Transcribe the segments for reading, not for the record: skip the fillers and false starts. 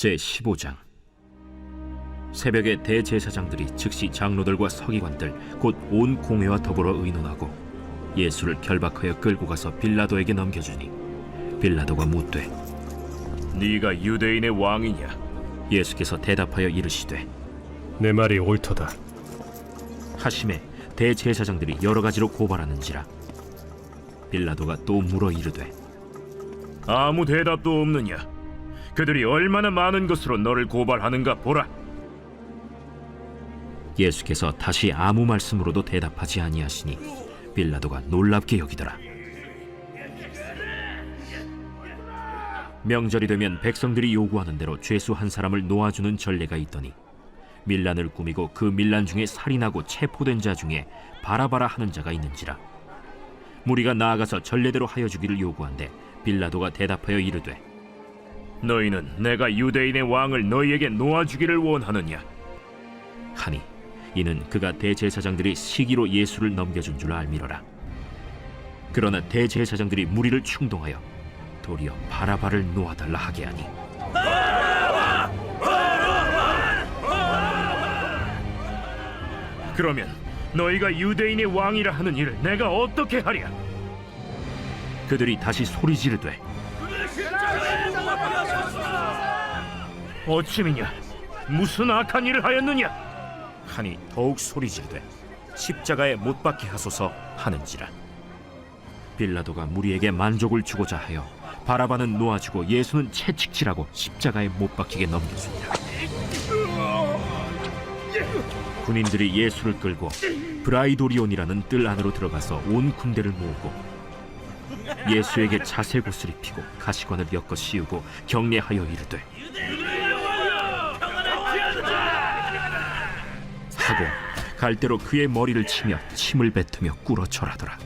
제15장. 새벽에 대제사장들이 즉시 장로들과 서기관들 곧 온 공회와 더불어 의논하고 예수를 결박하여 끌고 가서 빌라도에게 넘겨주니 빌라도가 묻되 네가 유대인의 왕이냐? 예수께서 대답하여 이르시되 내 말이 옳도다. 하심에 대제사장들이 여러 가지로 고발하는지라 빌라도가 또 물어 이르되 아무 대답도 없느냐? 그들이 얼마나 많은 것으로 너를 고발하는가 보라. 예수께서 다시 아무 말씀으로도 대답하지 아니하시니 빌라도가 놀랍게 여기더라. 명절이 되면 백성들이 요구하는 대로 죄수 한 사람을 놓아주는 전례가 있더니 밀란을 꾸미고 그 밀란 중에 살인하고 체포된 자 중에 바라바라 하는 자가 있는지라. 무리가 나아가서 전례대로 하여 주기를 요구한데 빌라도가 대답하여 이르되 너희는 내가 유대인의 왕을 너희에게 놓아주기를 원하느냐? 하니 이는 그가 대제사장들이 시기로 예수를 넘겨준 줄 알미러라. 그러나 대제사장들이 무리를 충동하여 도리어 바라바를 놓아달라 하게 하니 그러면 너희가 유대인의 왕이라 하는 일을 내가 어떻게 하랴? 그들이 다시 소리 지르되 어찌미냐? 무슨 악한 일을 하였느냐? 하니 더욱 소리 지르되 십자가에 못 박게 하소서 하는지라. 빌라도가 무리에게 만족을 주고자 하여 바라바는 놓아주고 예수는 채찍질하고 십자가에 못 박히게 넘겨주니라. 군인들이 예수를 끌고 브라이도리온이라는 뜰 안으로 들어가서 온 군대를 모으고 예수에게 자색옷을 입히고 가시관을 엮어 씌우고 경례하여 이르되 하고 갈대로 그의 머리를 치며 침을 뱉으며 꿇어 절하더라.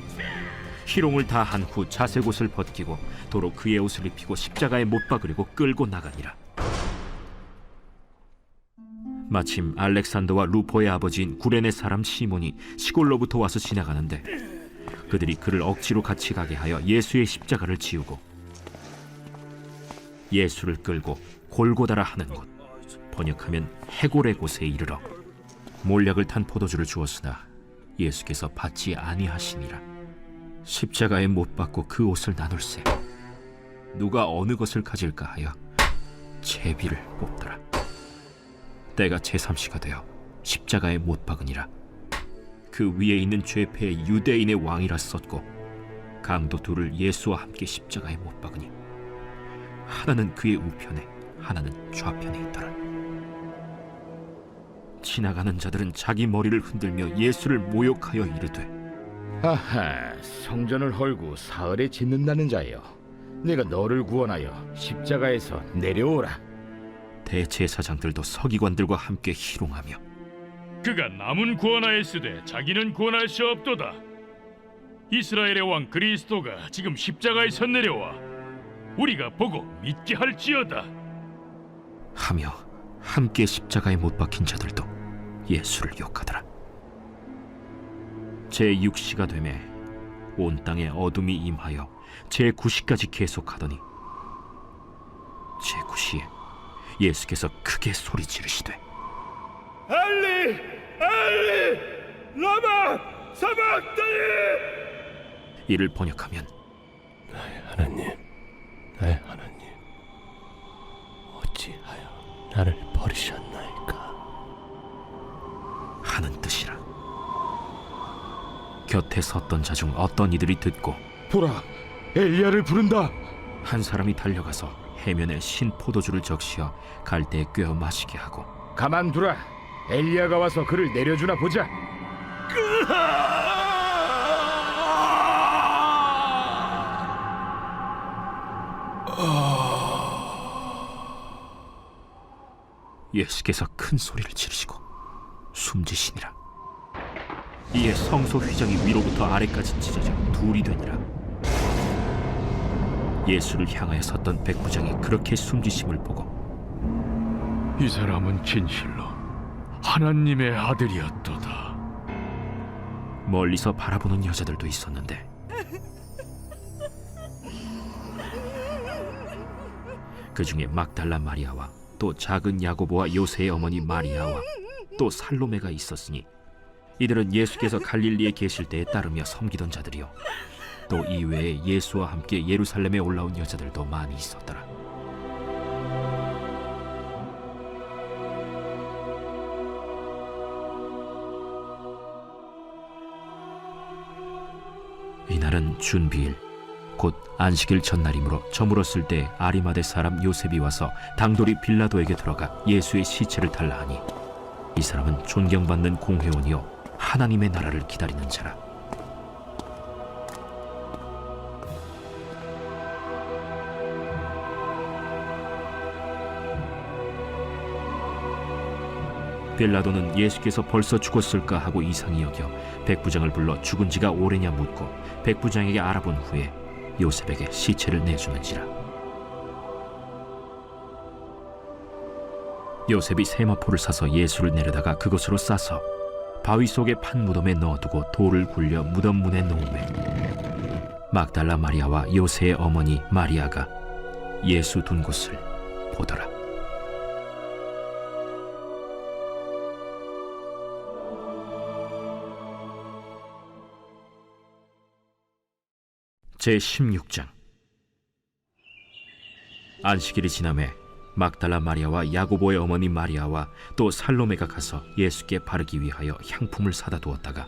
희롱을 다 한 후 자색옷을 벗기고 도로 그의 옷을 입히고 십자가에 못 박으려고 끌고 나가니라. 마침 알렉산더와 루포의 아버지인 구레네 사람 시몬이 시골로부터 와서 지나가는데 그들이 그를 억지로 같이 가게 하여 예수의 십자가를 지우고 예수를 끌고 골고다라 하는 곳, 번역하면 해골의 곳에 이르러 몰약을 탄 포도주를 주었으나 예수께서 받지 아니하시니라. 십자가에 못 박고 그 옷을 나눌세 누가 어느 것을 가질까 하여 제비를 뽑더라. 때가 제3시가 되어 십자가에 못 박으니라. 그 위에 있는 죄패의 유대인의 왕이라 썼고 강도 둘을 예수와 함께 십자가에 못 박으니 하나는 그의 우편에 하나는 좌편에 있더라. 지나가는 자들은 자기 머리를 흔들며 예수를 모욕하여 이르되 하하, 성전을 헐고 사흘에 짓는다는 자여, 내가 너를 구원하여 십자가에서 내려오라. 대제사장들도 서기관들과 함께 희롱하며 그가 남은 구원하였으되 자기는 구원할 수 없도다. 이스라엘의 왕 그리스도가 지금 십자가에서 내려와 우리가 보고 믿게 할지어다 하며 함께 십자가에 못 박힌 자들도 예수를 욕하더라. 제6시가 되매 온 땅에 어둠이 임하여 제9시까지 계속하더니 제9시에 예수께서 크게 소리 지르시되 엘리, 엘리, 라마 사박다니! 이를 번역하면 하나님, 나의 하나님, 어찌하여 나를 버리셨나이까? 하는 뜻이라. 곁에 섰던 자 중 어떤 이들이 듣고 보라, 엘리야를 부른다. 한 사람이 달려가서 해면에 신 포도주를 적시어 갈대에 꿰어 마시게 하고 가만두라. 엘리야가 와서 그를 내려주나 보자. 예수께서 큰 소리를 지르시고 숨지시니라. 이에 성소 휘장이 위로부터 아래까지 찢어져 둘이 되니라. 예수를 향하여 섰던 백부장이 그렇게 숨지심을 보고 이 사람은 진실로 하나님의 아들이었도다. 멀리서 바라보는 여자들도 있었는데 그 중에 막달라 마리아와 또 또 작은 야고보와 요새의 어머니 마리아와 또 살로메가 있었으니 이들은 예수께서 갈릴리에 계실 때에 따르며 섬기던 자들이요 또 이외에 예수와 함께 예루살렘에 올라온 여자들도 많이 있었더라. 이날은 준비일 곧 안식일 전날이므로 저물었을 때 아리마대 사람 요셉이 와서 당돌이 빌라도에게 들어가 예수의 시체를 달라 하니 이 사람은 존경받는 공회원이요 하나님의 나라를 기다리는 자라. 빌라도는 예수께서 벌써 죽었을까 하고 이상히 여겨 백부장을 불러 죽은 지가 오래냐 묻고 백부장에게 알아본 후에 요셉에게 시체를 내주는지라. 요셉이 세마포를 사서 예수를 내려다가 그것으로 싸서 바위 속의 판 무덤에 넣어두고 돌을 굴려 무덤 문에 놓으매 막달라 마리아와 요새의 어머니 마리아가 예수 둔 곳을 보더라. 제16장. 안식일이 지나매 막달라 마리아와 야고보의 어머니 마리아와 또 살로메가 가서 예수께 바르기 위하여 향품을 사다 두었다가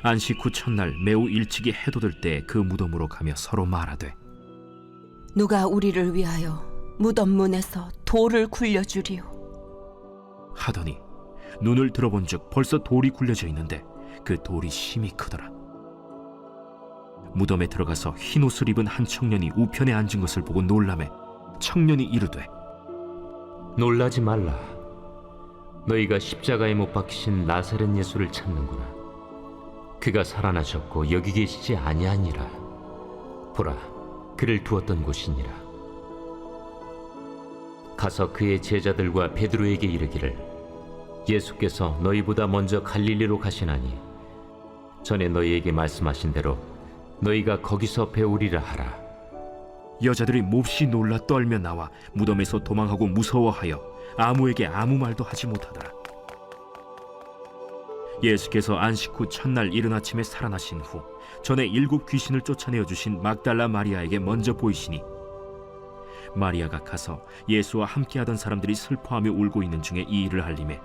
안식 후 첫날 매우 일찍이 해돋을 때 그 무덤으로 가며 서로 말하되 누가 우리를 위하여 무덤 문에서 돌을 굴려주리오. 하더니 눈을 들어본즉 벌써 돌이 굴려져 있는데 그 돌이 심히 크더라. 무덤에 들어가서 흰 옷을 입은 한 청년이 우편에 앉은 것을 보고 놀라매 청년이 이르되 놀라지 말라. 너희가 십자가에 못 박히신 나사렛 예수를 찾는구나. 그가 살아나셨고 여기 계시지 아니하니라. 보라, 그를 두었던 곳이니라. 가서 그의 제자들과 베드로에게 이르기를 예수께서 너희보다 먼저 갈릴리로 가시나니 전에 너희에게 말씀하신 대로 너희가 거기서 배우리라 하라. 여자들이 몹시 놀라 떨며 나와 무덤에서 도망하고 무서워하여 아무에게 아무 말도 하지 못하더라. 예수께서 안식 후 첫날 이른 아침에 살아나신 후 전에 7 귀신을 쫓아내어 주신 막달라 마리아에게 먼저 보이시니 마리아가 가서 예수와 함께하던 사람들이 슬퍼하며 울고 있는 중에 이 일을 알림에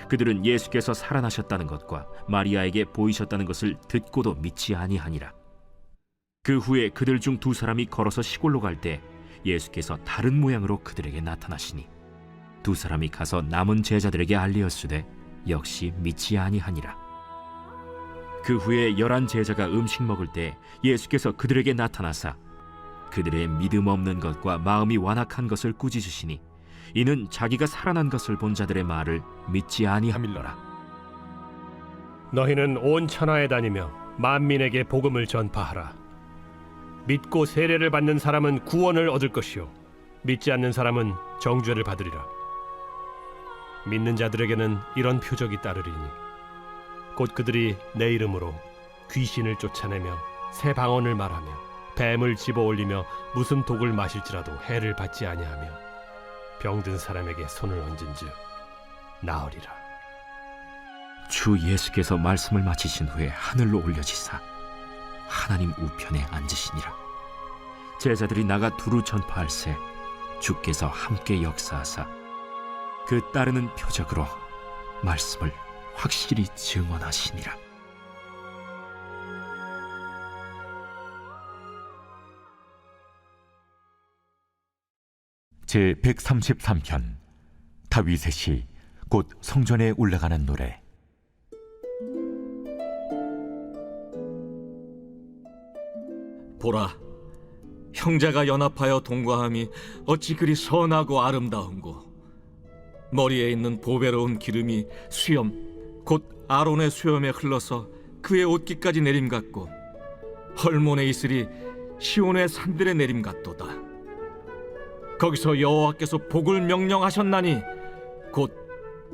그들은 예수께서 살아나셨다는 것과 마리아에게 보이셨다는 것을 듣고도 믿지 아니하니라. 그 후에 그들 중 2 사람이 걸어서 시골로 갈 때 예수께서 다른 모양으로 그들에게 나타나시니 2 사람이 가서 남은 제자들에게 알리었으되 역시 믿지 아니하니라. 그 후에 11 제자가 음식 먹을 때 예수께서 그들에게 나타나사 그들의 믿음 없는 것과 마음이 완악한 것을 꾸짖으시니 이는 자기가 살아난 것을 본 자들의 말을 믿지 아니함일러라. 너희는 온 천하에 다니며 만민에게 복음을 전파하라. 믿고 세례를 받는 사람은 구원을 얻을 것이요 믿지 않는 사람은 정죄를 받으리라. 믿는 자들에게는 이런 표적이 따르리니 곧 그들이 내 이름으로 귀신을 쫓아내며 새 방언을 말하며 뱀을 집어올리며 무슨 독을 마실지라도 해를 받지 아니하며 병든 사람에게 손을 얹은즉 나으리라. 주 예수께서 말씀을 마치신 후에 하늘로 올려지사 하나님 우편에 앉으시니라. 제자들이 나가 두루 전파할새 주께서 함께 역사하사 그 따르는 표적으로 말씀을 확실히 증언하시니라. 제133편 다윗의 시 곧 성전에 올라가는 노래. 보라, 형제가 연합하여 동거함이 어찌 그리 선하고 아름다운고. 머리에 있는 보배로운 기름이 수염 곧 아론의 수염에 흘러서 그의 옷깃까지 내림 같고 헐몬의 이슬이 시온의 산들의 내림 같도다. 거기서 여호와께서 복을 명령하셨나니 곧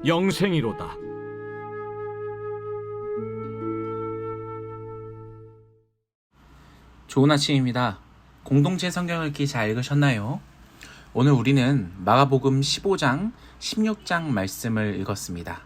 영생이로다. 좋은 아침입니다. 공동체 성경 읽기 잘 읽으셨나요? 오늘 우리는 마가복음 15장, 16장 말씀을 읽었습니다.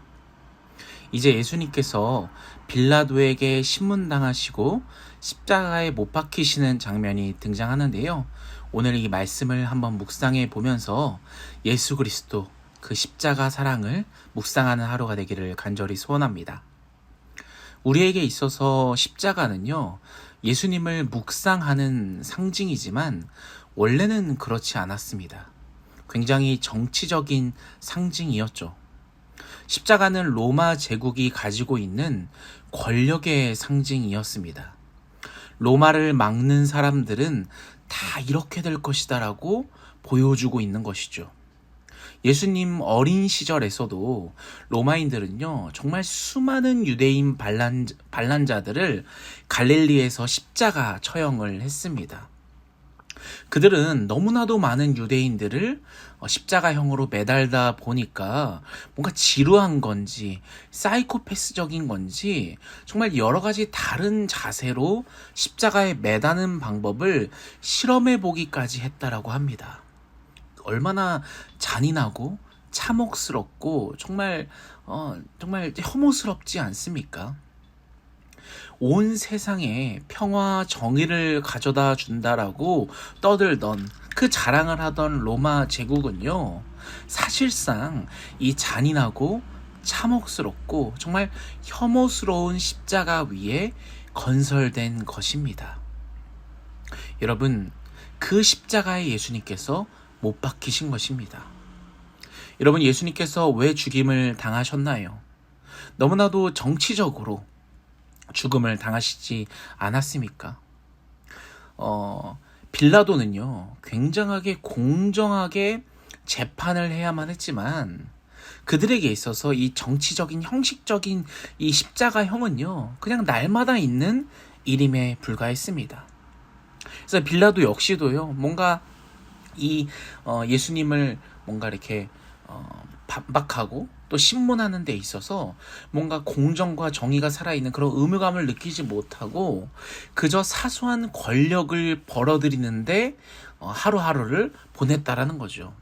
이제 예수님께서 빌라도에게 신문당하시고 십자가에 못 박히시는 장면이 등장하는데요. 오늘 이 말씀을 한번 묵상해 보면서 예수 그리스도 그 십자가 사랑을 묵상하는 하루가 되기를 간절히 소원합니다. 우리에게 있어서 십자가는요, 예수님을 묵상하는 상징이지만 원래는 그렇지 않았습니다. 굉장히 정치적인 상징이었죠. 십자가는 로마 제국이 가지고 있는 권력의 상징이었습니다. 로마를 막는 사람들은 다 이렇게 될 것이다 라고 보여주고 있는 것이죠. 예수님 어린 시절에서도 로마인들은요, 정말 수많은 유대인 반란자들을 갈릴리에서 십자가 처형을 했습니다. 그들은 너무나도 많은 유대인들을 십자가형으로 매달다 보니까 뭔가 지루한 건지 사이코패스적인 건지 정말 여러 가지 다른 자세로 십자가에 매다는 방법을 실험해 보기까지 했다라고 합니다. 얼마나 잔인하고 참혹스럽고 정말 혐오스럽지 않습니까? 온 세상에 평화 정의를 가져다 준다라고 떠들던 그 자랑을 하던 로마 제국은요, 사실상 이 잔인하고 참혹스럽고 정말 혐오스러운 십자가 위에 건설된 것입니다. 여러분, 그 십자가에 예수님께서 못 박히신 것입니다. 여러분, 예수님께서 왜 죽임을 당하셨나요? 너무나도 정치적으로 죽음을 당하시지 않았습니까? 빌라도는요, 굉장하게 공정하게 재판을 해야만 했지만 그들에게 있어서 이 정치적인 형식적인 이 십자가형은요, 그냥 날마다 있는 일임에 불과했습니다. 그래서 빌라도 역시도요, 뭔가 이 예수님을 뭔가 이렇게 반박하고 또 신문하는 데 있어서 뭔가 공정과 정의가 살아있는 그런 의무감을 느끼지 못하고 그저 사소한 권력을 벌어들이는데 하루하루를 보냈다라는 거죠.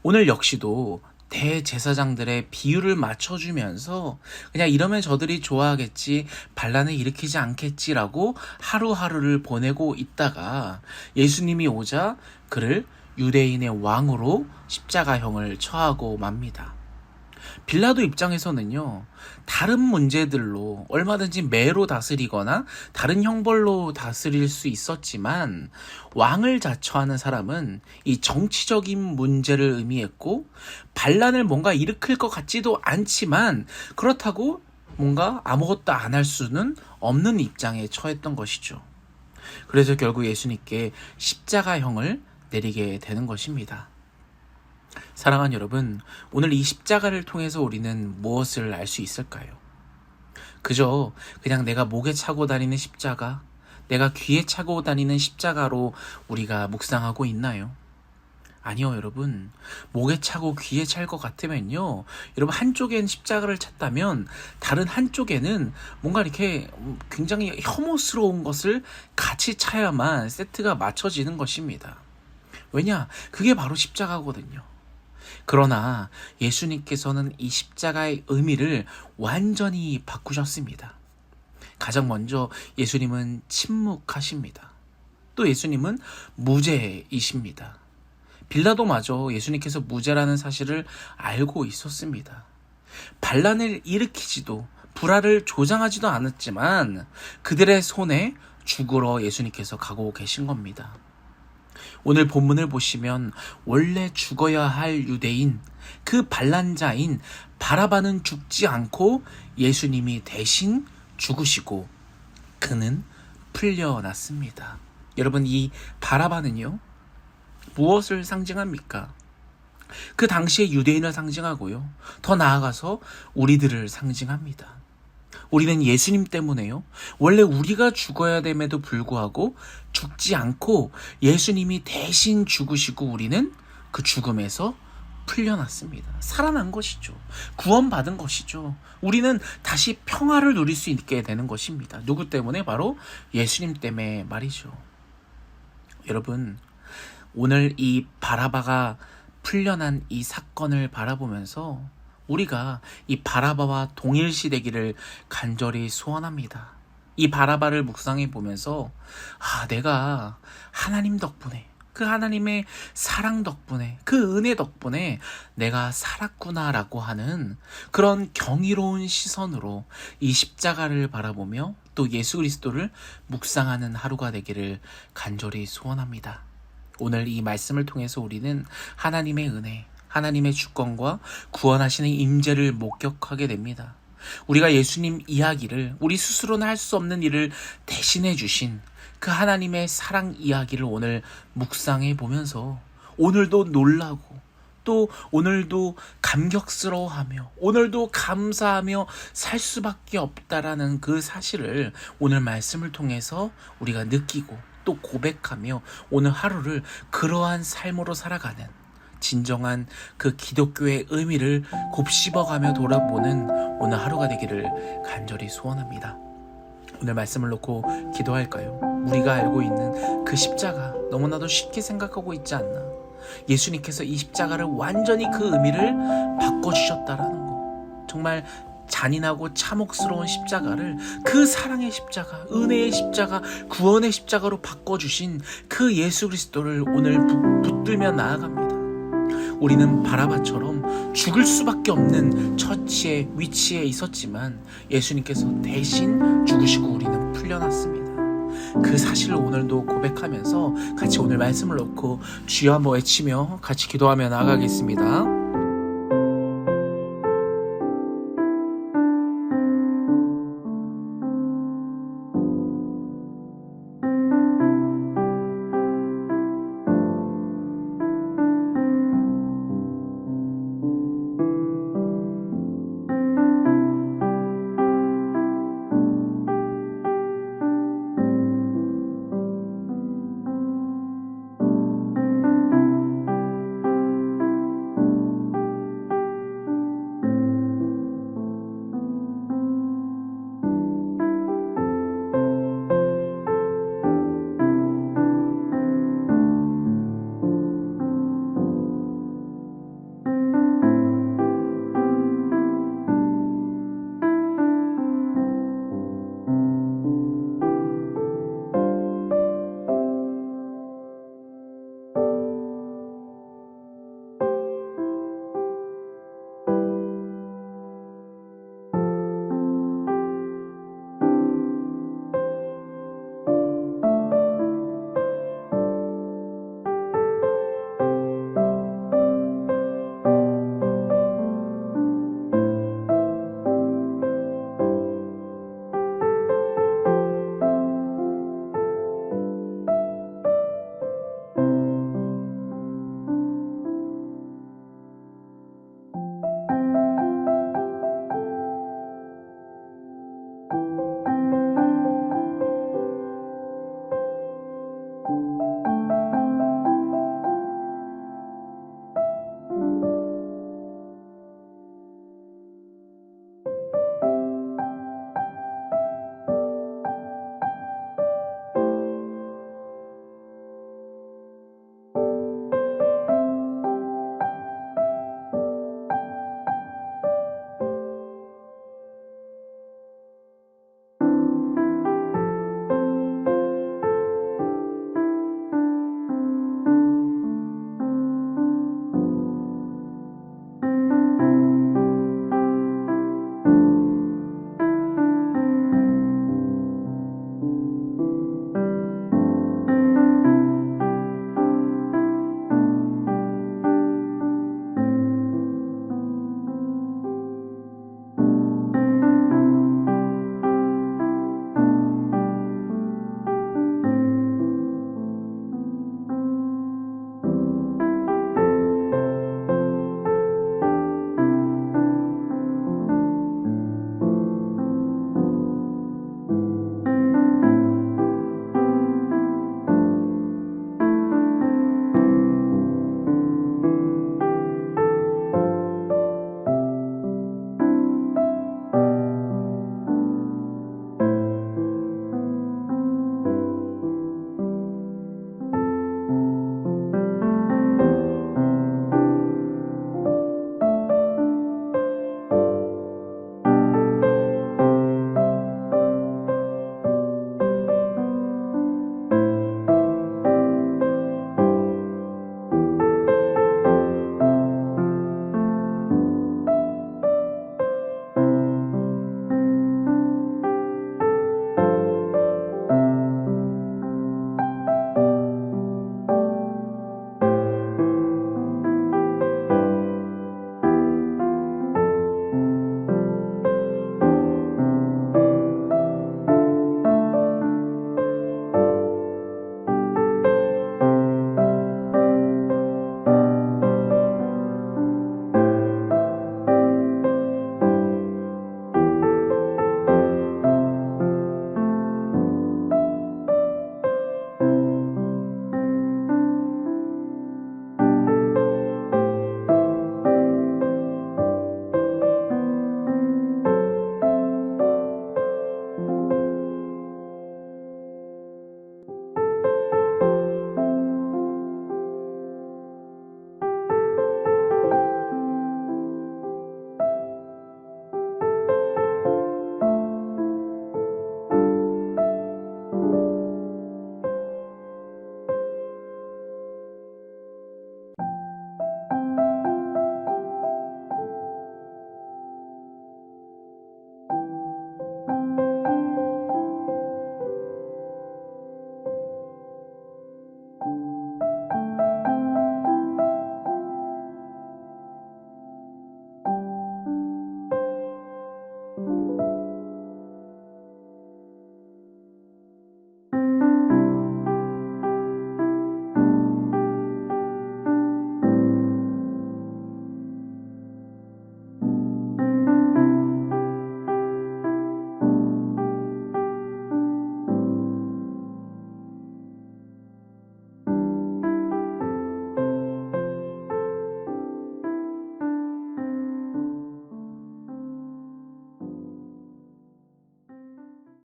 오늘 역시도 대제사장들의 비유를 맞춰주면서 그냥 이러면 저들이 좋아하겠지, 반란을 일으키지 않겠지라고 하루하루를 보내고 있다가 예수님이 오자 그를 유대인의 왕으로 십자가형을 처하고 맙니다. 빌라도 입장에서는요, 다른 문제들로 얼마든지 매로 다스리거나 다른 형벌로 다스릴 수 있었지만 왕을 자처하는 사람은 이 정치적인 문제를 의미했고 반란을 뭔가 일으킬 것 같지도 않지만 그렇다고 뭔가 아무것도 안 할 수는 없는 입장에 처했던 것이죠. 그래서 결국 예수님께 십자가형을 내리게 되는 것입니다. 사랑하는 여러분, 오늘 이 십자가를 통해서 우리는 무엇을 알 수 있을까요? 그저 그냥 내가 목에 차고 다니는 십자가, 내가 귀에 차고 다니는 십자가로 우리가 묵상하고 있나요? 아니요, 여러분. 목에 차고 귀에 찰 것 같으면요, 여러분, 한쪽엔 십자가를 찼다면 다른 한쪽에는 뭔가 이렇게 굉장히 혐오스러운 것을 같이 차야만 세트가 맞춰지는 것입니다. 왜냐? 그게 바로 십자가거든요. 그러나 예수님께서는 이 십자가의 의미를 완전히 바꾸셨습니다. 가장 먼저 예수님은 침묵하십니다. 또 예수님은 무죄이십니다. 빌라도마저 예수님께서 무죄라는 사실을 알고 있었습니다. 반란을 일으키지도 불화를 조장하지도 않았지만 그들의 손에 죽으러 예수님께서 가고 계신 겁니다. 오늘 본문을 보시면 원래 죽어야 할 유대인, 그 반란자인 바라바는 죽지 않고 예수님이 대신 죽으시고 그는 풀려났습니다. 여러분, 이 바라바는요, 무엇을 상징합니까? 그 당시의 유대인을 상징하고요, 더 나아가서 우리들을 상징합니다. 우리는 예수님 때문에요, 원래 우리가 죽어야 됨에도 불구하고 죽지 않고 예수님이 대신 죽으시고 우리는 그 죽음에서 풀려났습니다. 살아난 것이죠. 구원받은 것이죠. 우리는 다시 평화를 누릴 수 있게 되는 것입니다. 누구 때문에? 바로 예수님 때문에 말이죠. 여러분, 오늘 이 바라바가 풀려난 이 사건을 바라보면서 우리가 이 바라바와 동일시되기를 간절히 소원합니다. 이 바라바를 묵상해 보면서 내가 하나님 덕분에, 그 하나님의 사랑 덕분에, 그 은혜 덕분에 내가 살았구나라고 하는 그런 경이로운 시선으로 이 십자가를 바라보며 또 예수 그리스도를 묵상하는 하루가 되기를 간절히 소원합니다. 오늘 이 말씀을 통해서 우리는 하나님의 은혜, 하나님의 주권과 구원하시는 임재를 목격하게 됩니다. 우리가 예수님 이야기를, 우리 스스로는 할 수 없는 일을 대신해 주신 그 하나님의 사랑 이야기를 오늘 묵상해 보면서 오늘도 놀라고 또 오늘도 감격스러워하며 오늘도 감사하며 살 수밖에 없다라는 그 사실을 오늘 말씀을 통해서 우리가 느끼고 또 고백하며 오늘 하루를 그러한 삶으로 살아가는 진정한 그 기독교의 의미를 곱씹어가며 돌아보는 오늘 하루가 되기를 간절히 소원합니다. 오늘 말씀을 놓고 기도할까요? 우리가 알고 있는 그 십자가 너무나도 쉽게 생각하고 있지 않나? 예수님께서 이 십자가를 완전히 그 의미를 바꿔주셨다라는 거, 정말 잔인하고 참혹스러운 십자가를 그 사랑의 십자가, 은혜의 십자가, 구원의 십자가로 바꿔주신 그 예수 그리스도를 오늘 붙들며 나아갑니다. 우리는 바라바처럼 죽을 수밖에 없는 처지에, 위치에 있었지만 예수님께서 대신 죽으시고 우리는 풀려났습니다. 그 사실을 오늘도 고백하면서 같이 오늘 말씀을 놓고 주여 한번 외치며 같이 기도하며 나아가겠습니다.